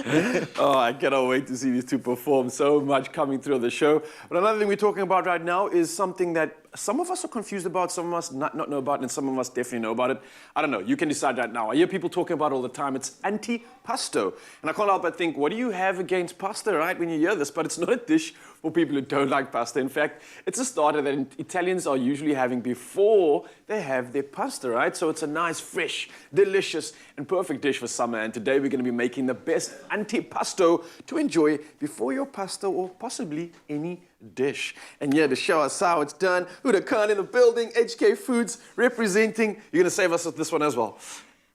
Oh, I cannot wait to see these two perform. So much coming through the show. But another thing we're talking about right now is something that some of us are confused about, some of us not know about, and some of us definitely know about it. I don't know. You can decide right now. I hear people talking about it all the time. It's antipasto. And I can't help but think, what do you have against pasta, right, when you hear this? But it's not a dish for people who don't like pasta. In fact, it's a starter that Italians are usually having before they have their pasta, right? So it's a nice, fresh, delicious, and perfect dish for summer. And today we're going to be making the best antipasto to enjoy before your pasta or possibly any dish. And yeah, to show us how it's done, Huda Khan in the building, HK Foods representing. You're going to save us with this one as well.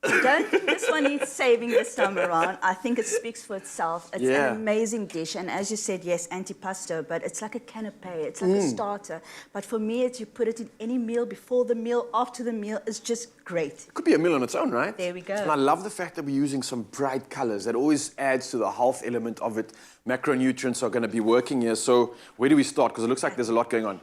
I don't think this one needs saving this time around. I think it speaks for itself. It's an amazing dish. And as you said, yes, antipasto, but it's like a canapé. It's like a starter. But for me, it's you put it in any meal, before the meal, after the meal. It's just great. It could be a meal on its own, right? There we go. And I love the fact that we're using some bright colors. That always adds to the health element of it. Macronutrients are going to be working here. So where do we start? Because it looks like there's a lot going on.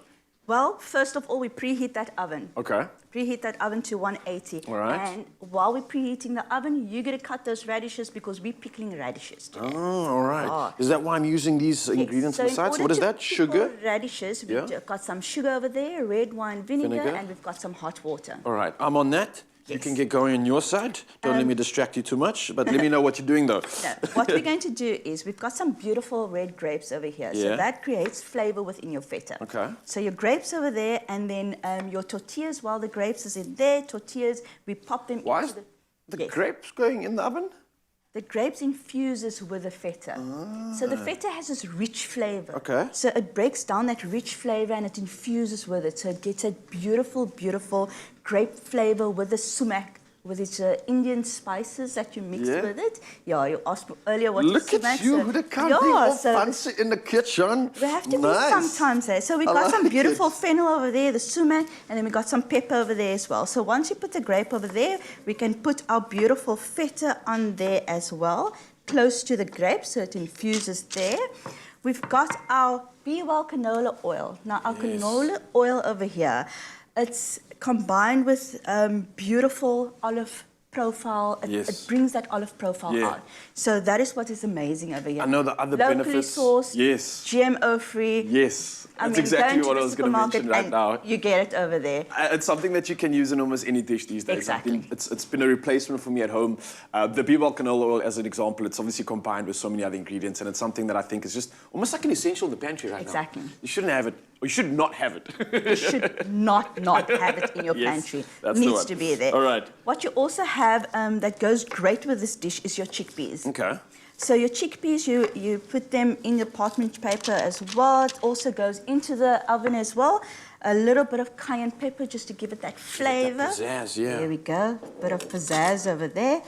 Well, first of all, we preheat that oven. Okay. Preheat that oven to 180. All right. And while we're preheating the oven, you're going to cut those radishes because we're pickling radishes today. Oh, all right. Oh. Is that why I'm using these ingredients on the side? So what is that? Sugar? Radishes. We've got some sugar over there, red wine vinegar, and we've got some hot water. All right. I'm on that. Yes. You can get going on your side. Don't let me distract you too much, but let me know what you're doing, though. No, what we're going to do is we've got some beautiful red grapes over here. So that creates flavor within your feta. Okay. So your grapes over there, and then your tortillas, while the grapes is in there, tortillas, we pop them Why into the grapes going in the oven? The grapes infuses with the feta. So the feta has this rich flavor. Okay. So it breaks down that rich flavor and it infuses with it. So it gets a beautiful, beautiful grape flavor with the sumac, with its Indian spices that you mix with it. Yeah, you asked earlier what is sumac. Look at you, Huda Khan, being all fancy in the kitchen. We have to be sometimes there. So we've got some beautiful fennel over there, the sumac, and then we've got some pepper over there as well. So once you put the grape over there, we can put our beautiful feta on there as well, close to the grape, so it infuses there. We've got our BWELL canola oil. Now, our canola oil over here, it's combined with beautiful olive profile. It brings that olive profile out. So that is what is amazing over here. I know the other locally benefits. sourced, Yes. GMO-free. Yes. That's exactly what I was going to mention right now. You get it over there. It's something that you can use in almost any dish these days. Exactly. It's been a replacement for me at home. The BWELL canola oil, as an example, it's obviously combined with so many other ingredients, and it's something that I think is just almost like an essential in the pantry right now. Exactly. You shouldn't have it, or you should not have it. You should not have it in your pantry. That's Needs to be there. All right. What you also have that goes great with this dish is your chickpeas. Okay. So your chickpeas, you put them in your parchment paper as well. It also goes into the oven as well. A little bit of cayenne pepper just to give it that flavor. That pizzazz, There we go. Bit of pizzazz over there.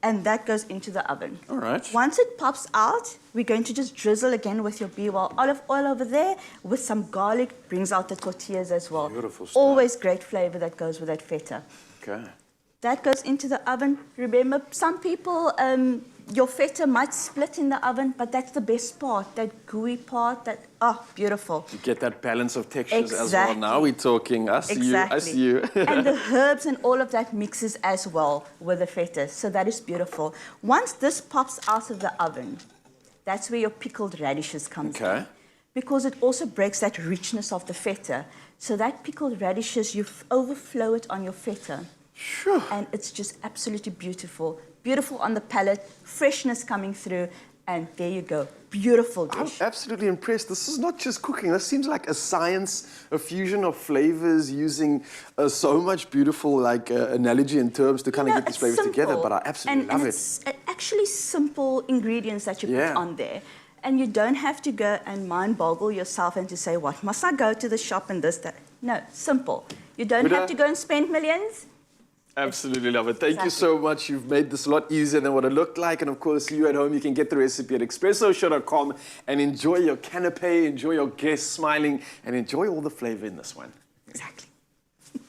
And that goes into the oven. All right. Once it pops out, we're going to just drizzle again with your BWELL olive oil over there with some garlic. Brings out the tortillas as well. Beautiful stuff. Always great flavor that goes with that feta. Okay. That goes into the oven. Remember, some people, your feta might split in the oven, but that's the best part, that gooey part, beautiful. You get that balance of textures as well. Now we're talking, I see you. And the herbs and all of that mixes as well with the feta, so that is beautiful. Once this pops out of the oven, that's where your pickled radishes comes in. Because it also breaks that richness of the feta. So that pickled radishes, you overflow it on your feta. Sure. And it's just absolutely beautiful. Beautiful on the palate, freshness coming through, and there you go. Beautiful dish. I'm absolutely impressed. This is not just cooking. This seems like a science, a fusion of flavors using so much beautiful analogy and terms to kind of get these flavors together, but I absolutely love it. It's actually simple ingredients that you put on there. And you don't have to go and mind boggle yourself and to say, what, must I go to the shop and this, that? No, simple. You don't have to go and spend millions. Absolutely love it. Thank you so much. You've made this a lot easier than what it looked like. And of course, you at home, you can get the recipe at expressoshow.com and enjoy your canapé, enjoy your guests smiling, and enjoy all the flavor in this one. Exactly.